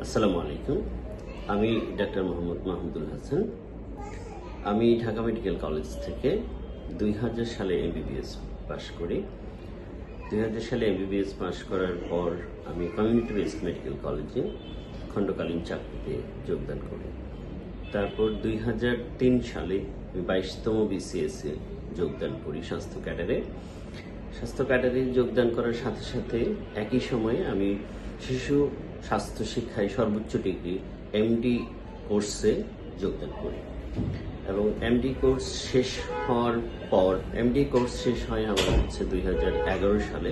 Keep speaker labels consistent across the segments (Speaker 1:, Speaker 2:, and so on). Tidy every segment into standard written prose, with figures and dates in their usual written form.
Speaker 1: আসসালামু আলাইকুম। আমি ডাক্তার মোহাম্মদ মাহমুদুল হাসান। আমি ঢাকা মেডিকেল কলেজ থেকে 2000 সালে এমবিবিএস পাশ করি। 2000 সালে এমবিবিএস পাশ করার পর আমি কমিউনিটি বেসড মেডিকেল কলেজে খণ্ডকালীন চাকরিতে যোগদান করি। তারপর 2003 সালে আমি 22তম বিসিএসে যোগদান করি স্বাস্থ্য ক্যাডারে। স্বাস্থ্য ক্যাডারে যোগদান করার সাথে সাথে একই সময়ে আমি শিশু স্বাস্থ্য শিক্ষায় সর্বোচ্চ ডিগ্রি এমডি কোর্সে যোগদান করি এবং এমডি কোর্স শেষ হওয়ার পর এমডি কোর্স শেষ হয় আমার 2011 সালে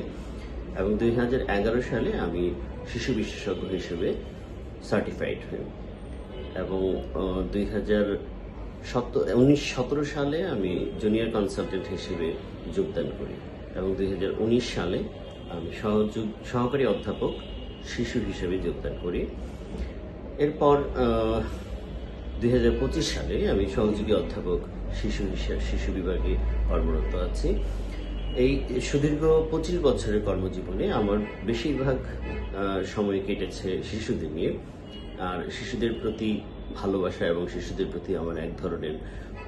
Speaker 1: এবং 2011 সালে আমি শিশু বিশেষজ্ঞ হিসেবে সার্টিফাইড হই এবং 2017 সালে আমি জুনিয়র কনসালটেন্ট হিসেবে যোগদান করি এবং 2019 সালে আমি সহকারী অধ্যাপক শিশু হিসেবে যোগদান করি। এরপর 2025 সালে আমি সহযোগী অধ্যাপক শিশু বিভাগে কর্মরত আছি। এই সুদীর্ঘ 25 বছরের কর্মজীবনে আমার বেশিরভাগ সময় কেটেছে শিশুদের নিয়ে। আর শিশুদের প্রতি ভালোবাসা এবং শিশুদের প্রতি আমার এক ধরনের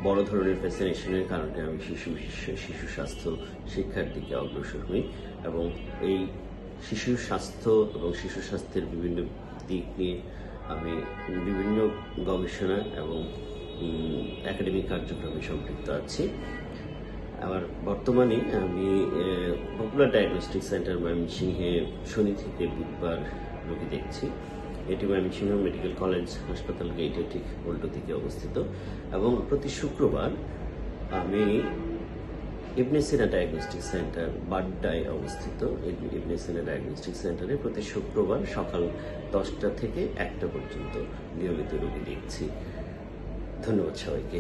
Speaker 1: বড় ধরনের ফ্যাসিনেশনের কারণে আমি শিশু স্বাস্থ্য শিক্ষার দিকে অগ্রসর হই এবং এই শিশু স্বাস্থ্য এবং শিশু স্বাস্থ্যের বিভিন্ন দিক নিয়ে আমি বিভিন্ন গবেষণা এবং একাডেমিক কার্যক্রমে সম্পৃক্ত আছি। আবার বর্তমানে আমি পপুলার ডায়াগনস্টিক সেন্টার ময়মনসিংহে শনি থেকে বুধবার রোগী দেখছি। এটি ময়মনসিংহ মেডিকেল কলেজ হাসপাতাল গেটের ঠিক উল্টো দিকে অবস্থিত এবং প্রতি শুক্রবার আমি ইবনে সিনা ডায়াগনস্টিক সেন্টার বাড্ডায় অবস্থিত। ইবনে সিনা ডায়াগনস্টিক সেন্টারে প্রতি শুক্রবার সকাল 10টা থেকে 1টা পর্যন্ত নিয়মিত রোগী দেখছি। ধন্যবাদ সবাইকে।